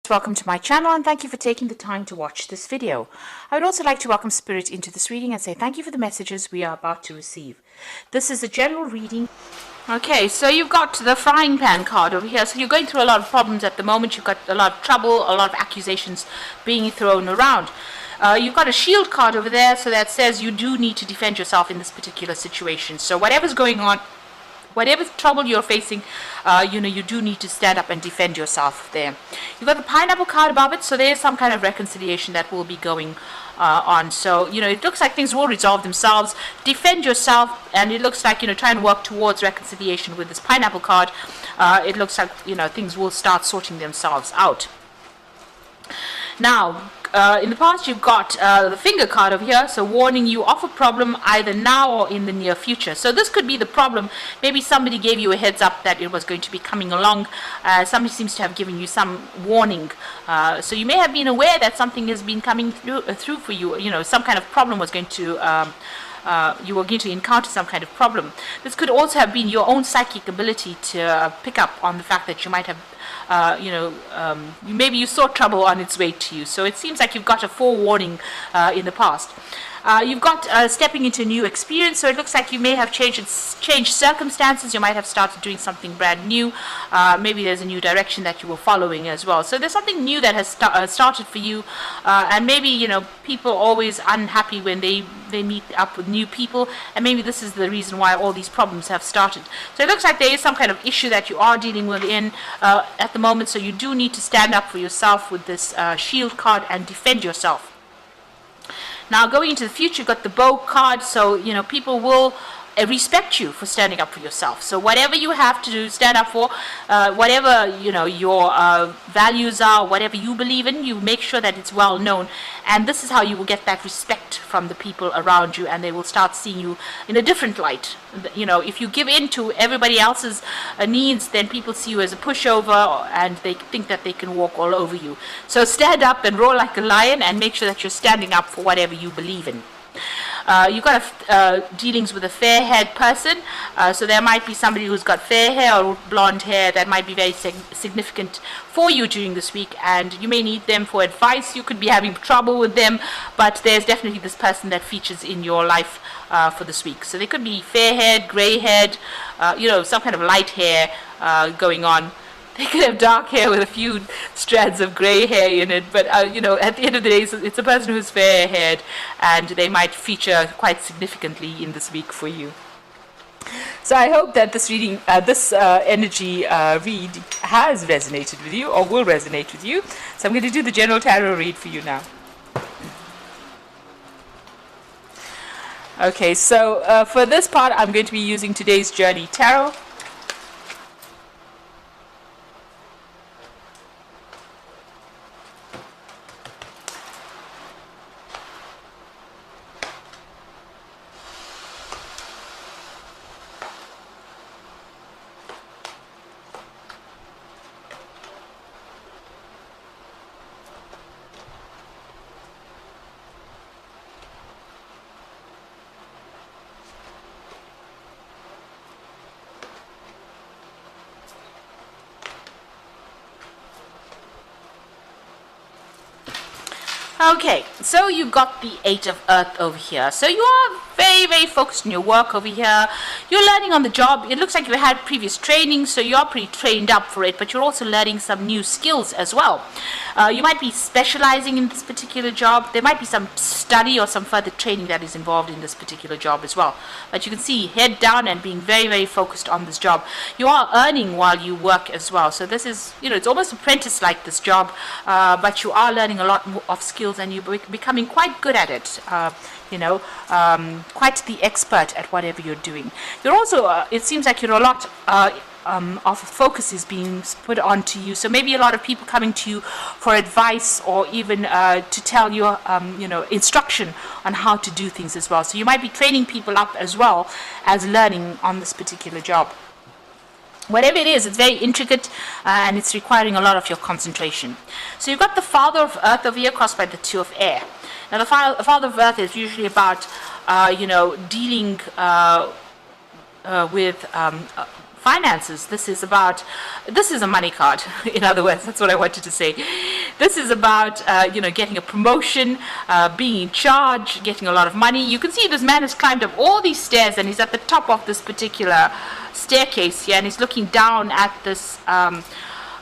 Welcome to my channel and thank you for taking the time to watch this video. I would also like to welcome Spirit into this reading and say thank you for the messages we are about to receive. This is a general reading. Okay, so you've got the frying pan card over here. So you're going through a lot of problems at the moment. You've got a lot of trouble, a lot of accusations being thrown around. You've got a shield card over there, so that says you do need to defend yourself in this particular situation. So whatever's going on, whatever trouble you're facing, you do need to stand up and defend yourself there. You've got the pineapple card above it, so there's some kind of reconciliation that will be going on. So, it looks like things will resolve themselves. Defend yourself, and it looks like, try and work towards reconciliation with this pineapple card. It looks like, things will start sorting themselves out. Now, in the past, you've got the finger card over here, so warning you of a problem either now or in the near future. So this could be the problem. Maybe somebody gave you a heads up that it was going to be coming along. Somebody seems to have given you some warning. So you may have been aware that something has been coming through for you. Some kind of problem was going to you were going to encounter some kind of problem. This could also have been your own psychic ability to pick up on the fact that you might have maybe you saw trouble on its way to you. So it seems like you've got a forewarning in the past. You've got stepping into a new experience, so it looks like you may have changed circumstances. You might have started doing something brand new. Maybe there's a new direction that you were following as well. So there's something new that has started for you, and maybe people are always unhappy when they meet up with new people, and maybe this is the reason why all these problems have started. So it looks like there is some kind of issue that you are dealing with at the moment, so you do need to stand up for yourself with this shield card and defend yourself. Now, going into the future, you've got the bow card, so, people will respect you for standing up for yourself. So whatever you have to do, stand up for, whatever, your values are, whatever you believe in, you make sure that it's well known. And this is how you will get that respect from the people around you, and they will start seeing you in a different light. If you give in to everybody else's needs, then people see you as a pushover, and they think that they can walk all over you. So stand up and roar like a lion, and make sure that you're standing up for whatever you believe in. You've got dealings with a fair-haired person, so there might be somebody who's got fair hair or blonde hair that might be very significant for you during this week, and you may need them for advice. You could be having trouble with them, but there's definitely this person that features in your life for this week. So they could be fair-haired, grey-haired, some kind of light hair going on. They could have dark hair with a few strands of grey hair in it, but at the end of the day, it's a person who's fair-haired, and they might feature quite significantly in this week for you. So I hope that this reading, energy read has resonated with you, or will resonate with you. So I'm going to do the general tarot read for you now. Okay, so for this part, I'm going to be using today's Journey Tarot. Okay, so you've got the Eight of Earth over here. So you are very, very focused on your work over here. You're learning on the job. It looks like you've had previous training, so you're pretty trained up for it, but you're also learning some new skills as well. You might be specializing in this particular job. There might be some study or some further training that is involved in this particular job as well. But you can see head down and being very, very focused on this job. You are earning while you work as well. So this is, it's almost apprentice-like, this job, but you are learning a lot of skills, and you're becoming quite good at it, quite the expert at whatever you're doing. You're also, it seems like you're a lot of focus is being put onto you. So maybe a lot of people coming to you for advice, or even to tell you, instruction on how to do things as well. So you might be training people up as well as learning on this particular job. Whatever it is, it's very intricate, and it's requiring a lot of your concentration. So you've got the Father of Earth over here, crossed by the Two of Air. Now the Father of Earth is usually about, dealing with finances. This is a money card. In other words, that's what I wanted to say. This is about, getting a promotion, being in charge, getting a lot of money. You can see this man has climbed up all these stairs and he's at the top of this particular staircase here, and he's looking down at this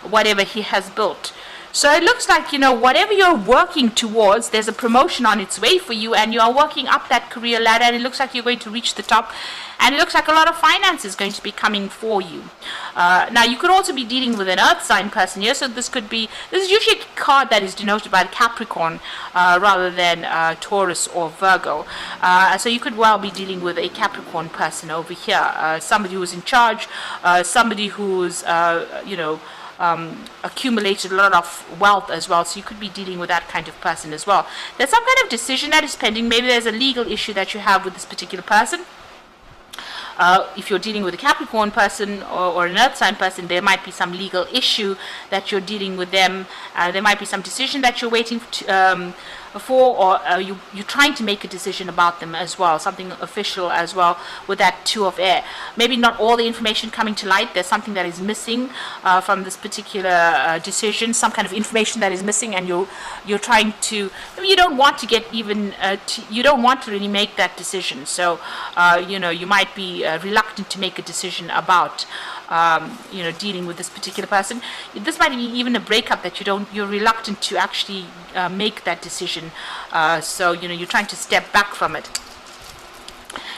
whatever he has built. So it looks like, whatever you're working towards, there's a promotion on its way for you, and you are working up that career ladder, and it looks like you're going to reach the top, and it looks like a lot of finance is going to be coming for you. Now, you could also be dealing with an earth sign person here, so this is usually a card that is denoted by Capricorn rather than Taurus or Virgo. So you could well be dealing with a Capricorn person over here, somebody who's in charge, somebody who's, accumulated a lot of wealth as well, so you could be dealing with that kind of person as well. There's some kind of decision that is pending. Maybe there's a legal issue that you have with this particular person. If you're dealing with a Capricorn person or an earth sign person, there might be some legal issue that you're dealing with them. There might be some decision that you're waiting for, or you're trying to make a decision about them as well, something official as well with that Two of Air. Maybe not all the information coming to light. There's something that is missing from this particular decision, some kind of information that is missing, and you're trying to, you don't want to get even, you don't want to really make that decision. So, you might be reluctant to make a decision about dealing with this particular person. This might be even a breakup that you're reluctant to actually make that decision. So you're trying to step back from it.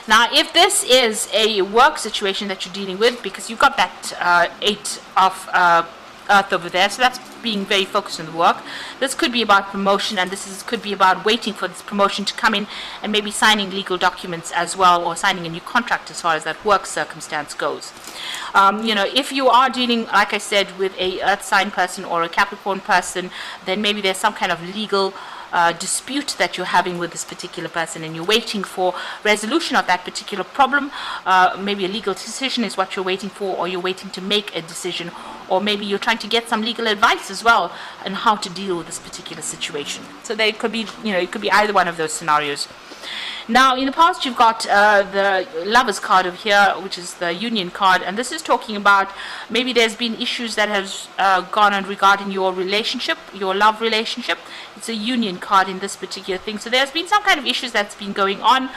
Now, if this is a work situation that you're dealing with, because you've got that 8 of Earth over there, so that's being very focused on the work. This could be about promotion, and could be about waiting for this promotion to come in and maybe signing legal documents as well, or signing a new contract as far as that work circumstance goes. If you are dealing, like I said, with a earth sign person or a Capricorn person, then maybe there's some kind of legal dispute that you're having with this particular person, and you're waiting for resolution of that particular problem. Maybe a legal decision is what you're waiting for, or you're waiting to make a decision, or maybe you're trying to get some legal advice as well on how to deal with this particular situation. So there could be, it could be either one of those scenarios. Now, in the past, you've got the Lovers card over here, which is the Union card, and this is talking about maybe there's been issues that have gone on regarding your relationship, your love relationship. It's a Union card in this particular thing. So there's been some kind of issues that's been going on.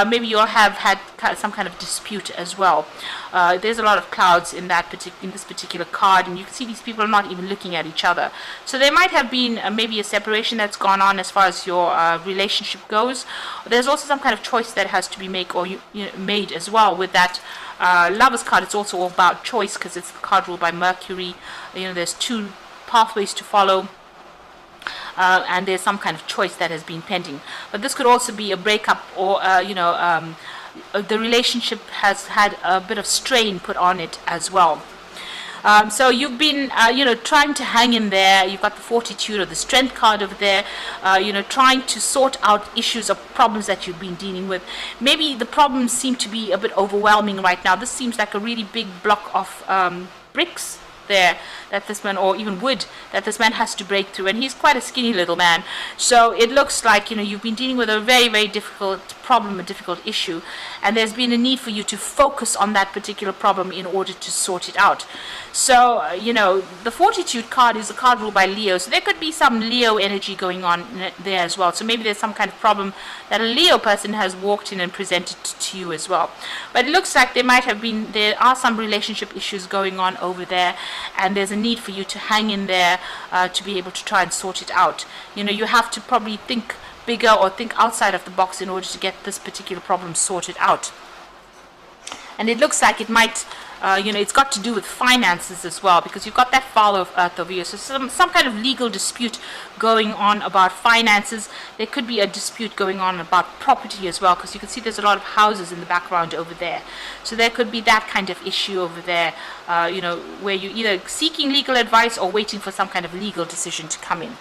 Maybe you have had some kind of dispute as well. There's a lot of clouds in this particular card, and you can see these people are not even looking at each other. So there might have been maybe a separation that's gone on as far as your relationship goes. There's also some kind of choice that has to be made as well with that Lovers card. It's also all about choice, because it's the card ruled by Mercury. There's 2 pathways to follow. And there's some kind of choice that has been pending. But this could also be a breakup, or the relationship has had a bit of strain put on it as well. So you've been, trying to hang in there. You've got the Fortitude or the Strength card over there, trying to sort out issues or problems that you've been dealing with. Maybe the problems seem to be a bit overwhelming right now. This seems like a really big block of bricks there that this man, or even wood, that this man has to break through, and he's quite a skinny little man. So it looks like you've been dealing with a very, very difficult problem, a difficult issue, and there's been a need for you to focus on that particular problem in order to sort it out. So the Fortitude card is a card ruled by Leo, so there could be some Leo energy going on there as well. So maybe there's some kind of problem that a Leo person has walked in and presented to you as well. But it looks like there are some relationship issues going on over there, and there's a need for you to hang in there to be able to try and sort it out. You have to probably think bigger or think outside of the box in order to get this particular problem sorted out. And it looks like it might, it's got to do with finances as well, because you've got that Father of Earth over here. So some kind of legal dispute going on about finances. There could be a dispute going on about property as well, because you can see there's a lot of houses in the background over there. So there could be that kind of issue over there, where you're either seeking legal advice or waiting for some kind of legal decision to come in.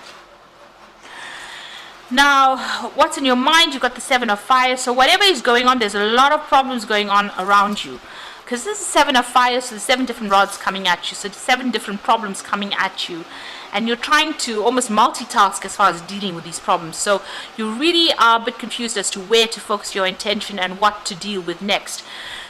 Now, what's in your mind? You've got the Seven of Fire. So whatever is going on, there's a lot of problems going on around you. Because this is 7 of Fire, so there's 7 different rods coming at you. So 7 different problems coming at you. and you're trying to almost multitask as far as dealing with these problems. So you really are a bit confused as to where to focus your attention and what to deal with next.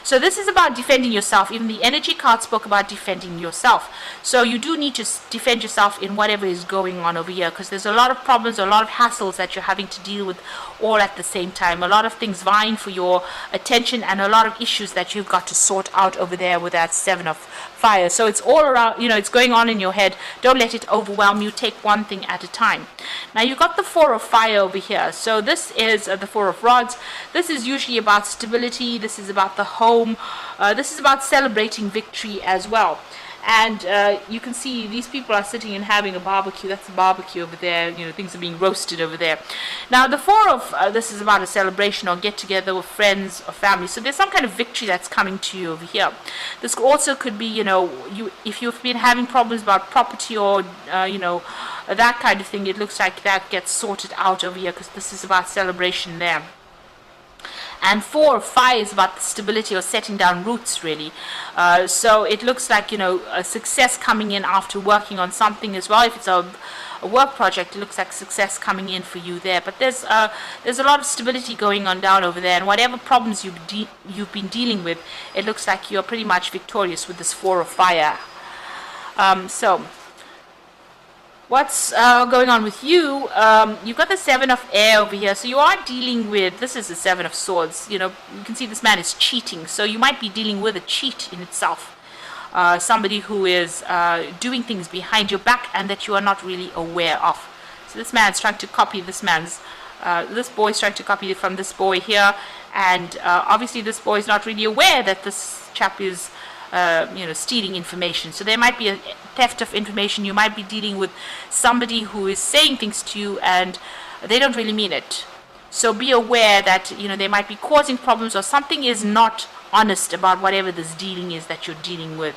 So this is about defending yourself. Even the energy card spoke about defending yourself. So you do need to defend yourself in whatever is going on over here, because there's a lot of problems, a lot of hassles that you're having to deal with all at the same time. A lot of things vying for your attention and a lot of issues that you've got to sort out over there with that Seven of Fire. So it's all around, it's going on in your head. Don't let it overwhelm you. Take one thing at a time. Now you've got the Four of Fire over here. So this is the Four of Rods. This is usually about stability. This is about the home. This is about celebrating victory as well. And you can see these people are sitting and having a barbecue. That's a barbecue over there. Things are being roasted over there. Now the Four of this is about a celebration or get together with friends or family. So there's some kind of victory that's coming to you over here. This also could be, if you've been having problems about property or that kind of thing. It looks like that gets sorted out over here, because this is about celebration there. And Four of Fire is about the stability or setting down roots, really. So it looks like, a success coming in after working on something as well. If it's a work project, it looks like success coming in for you there. But there's a lot of stability going on down over there. And whatever problems you've been dealing with, it looks like you're pretty much victorious with this Four of Fire. So what's going on with you? You've got the Seven of Air over here. So you are dealing with, this is the Seven of Swords. You can see this man is cheating. So you might be dealing with a cheat in itself. Somebody who is doing things behind your back and that you are not really aware of. So this man's trying to copy this boy's trying to copy it from this boy here. And obviously this boy is not really aware that this chap is stealing information. So there might be a theft of information. You might be dealing with somebody who is saying things to you and they don't really mean it. So be aware that they might be causing problems, or something is not honest about whatever this dealing is that you're dealing with.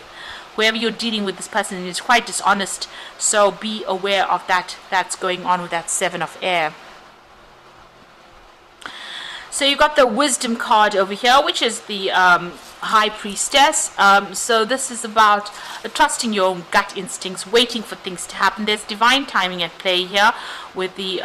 Whoever you're dealing with, this person is quite dishonest. So be aware of that. That's going on with that Seven of Air. So you've got the Wisdom card over here, which is the High Priestess. So this is about trusting your own gut instincts, waiting for things to happen. There's divine timing at play here with the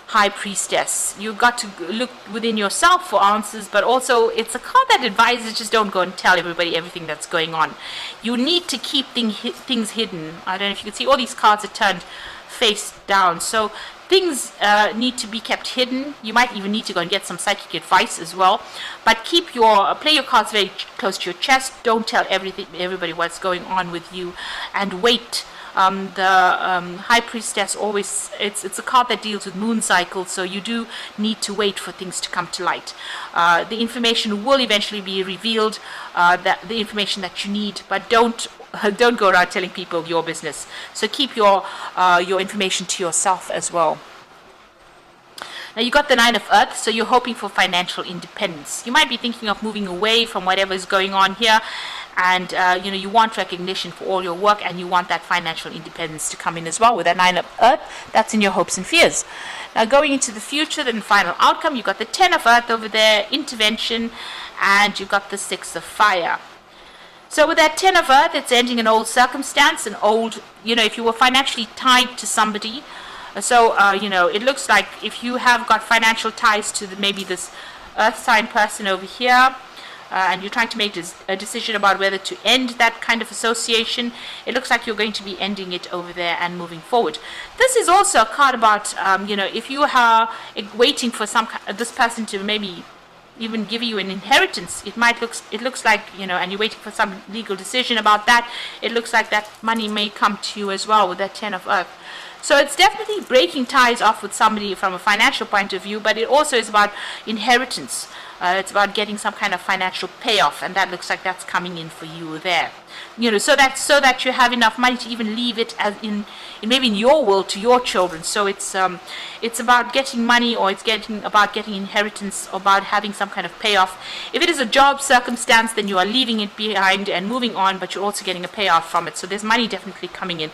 High Priestess. You've got to look within yourself for answers, but also it's a card that advises just don't go and tell everybody everything that's going on. You need to keep things hidden. I don't know if you can see all these cards are turned face down. So things need to be kept hidden. You might even need to go and get some psychic advice as well. But play your cards very close to your chest. Don't tell everybody what's going on with you, and wait. The High Priestess always, it's a card that deals with moon cycles, so you do need to wait for things to come to light. The information will eventually be revealed, the information that you need, but don't go around telling people your business. So keep your information to yourself as well. Now you got the Nine of Earth, so you're hoping for financial independence. You might be thinking of moving away from whatever is going on here, and you want recognition for all your work, and you want that financial independence to come in as well with that Nine of Earth. That's in your hopes and fears. Now going into the future, then final outcome, you've got the Ten of Earth over there, intervention, and you've got the Six of Fire. So with that Ten of Earth, it's ending an old circumstance, an old, if you were financially tied to somebody. So, it looks like if you have got financial ties to maybe this Earth sign person over here, and you're trying to make a decision about whether to end that kind of association, it looks like you're going to be ending it over there and moving forward. This is also a card about, if you are waiting for this person to maybe even give you an inheritance, it looks like, and you're waiting for some legal decision about that, it looks like that money may come to you as well with that Ten of Earth. So it's definitely breaking ties off with somebody from a financial point of view, but it also is about inheritance. It's about getting some kind of financial payoff, and that looks like that's coming in for you there. So that you have enough money to even leave it maybe in your will to your children. So it's about getting money, or it's about getting inheritance, or about having some kind of payoff. If it is a job circumstance, then you are leaving it behind and moving on, but you're also getting a payoff from it. So there's money definitely coming in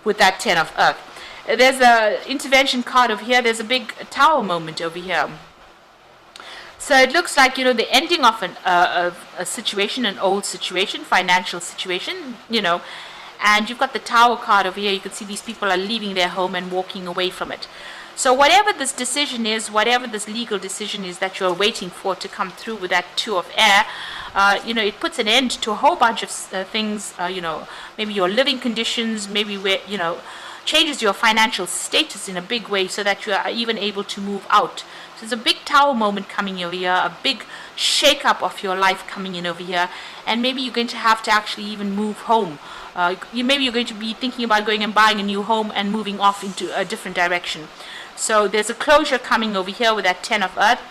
with that Ten of Earth. There's a intervention card over here. There's a big tower moment over here. So it looks like, the ending of a situation, an old situation, financial situation, And you've got the Tower card over here. You can see these people are leaving their home and walking away from it. So whatever this decision is, whatever this legal decision is that you're waiting for to come through with that Two of Air, it puts an end to a whole bunch of things, maybe your living conditions, maybe where, changes your financial status in a big way so that you are even able to move out. So there's a big Tower moment coming over here, a big shake-up of your life coming in over here, and maybe you're going to have to actually even move home. Maybe you're going to be thinking about going and buying a new home and moving off into a different direction. So there's a closure coming over here with that Ten of Earth,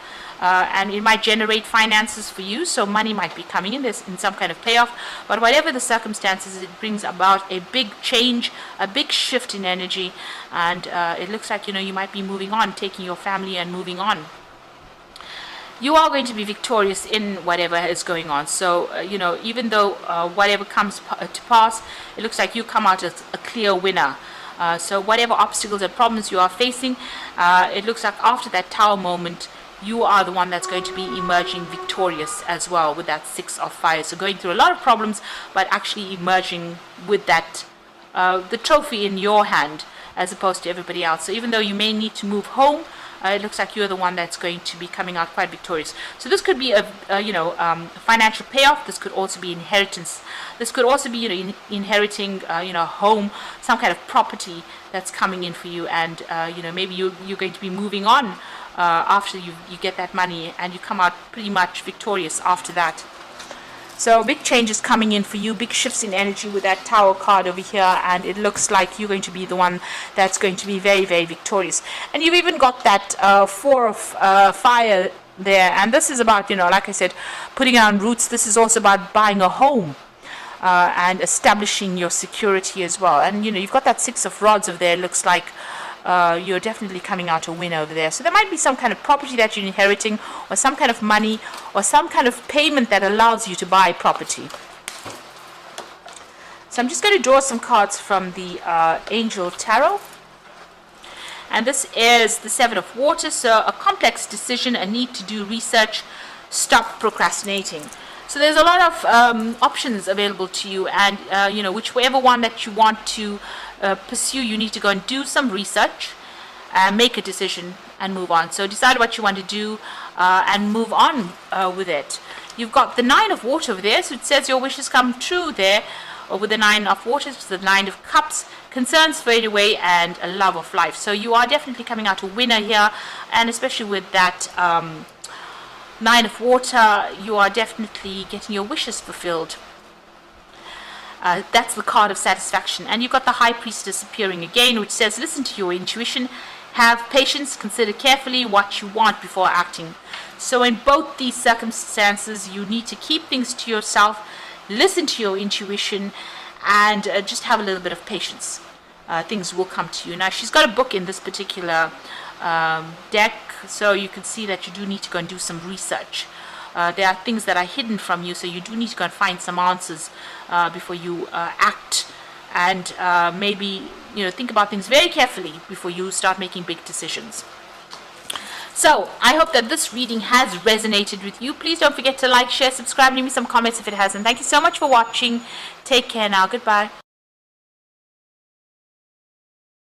and it might generate finances for you, so money might be coming in. There's in some kind of payoff, but whatever the circumstances, it brings about a big change, a big shift in energy, and it looks like you might be moving on, taking your family and moving on. You are going to be victorious in whatever is going on. So, even though whatever comes to pass, it looks like you come out as a clear winner. So whatever obstacles and problems you are facing, it looks like after that Tower moment, you are the one that's going to be emerging victorious as well with that Six of Fire. So going through a lot of problems, but actually emerging with that, the trophy in your hand as opposed to everybody else. So even though you may need to move home, it looks like you're the one that's going to be coming out quite victorious. So this could be a financial payoff. This could also be inheritance. This could also be inheriting home, some kind of property that's coming in for you, and maybe you're going to be moving on after you get that money, and you come out pretty much victorious after that. So big changes coming in for you, big shifts in energy with that Tower card over here, and it looks like you're going to be the one that's going to be very, very victorious. And you've even got that Four of Fire there, and this is about, like I said, putting down roots. This is also about buying a home and establishing your security as well. And you've got that Six of Rods over there. It looks like you're definitely coming out a winner over there. So there might be some kind of property that you're inheriting, or some kind of money, or some kind of payment that allows you to buy property. So I'm just going to draw some cards from the Angel Tarot. And this is the Seven of Water. So a complex decision, a need to do research, stop procrastinating. So there's a lot of options available to you, and whichever one that you want to pursue, you need to go and do some research, make a decision, and move on. So decide what you want to do and move on with it. You've got the Nine of Water over there, so it says your wishes come true there. With the Nine of Water, it's the Nine of Cups, concerns fade away, and a love of life. So you are definitely coming out a winner here, and especially with that Nine of Water, you are definitely getting your wishes fulfilled. That's the card of satisfaction. And you've got the High Priestess appearing again, which says listen to your intuition, have patience, consider carefully what you want before acting. So in both these circumstances, you need to keep things to yourself, listen to your intuition, and just have a little bit of patience. Things will come to you. Now, she's got a book in this particular deck, so you can see that you do need to go and do some research. There are things that are hidden from you, so you do need to go and find some answers before you act, and maybe think about things very carefully before you start making big decisions. So I hope that this reading has resonated with you. Please don't forget to like, share, subscribe, leave me some comments if it hasn't. Thank you so much for watching. Take care now. Goodbye.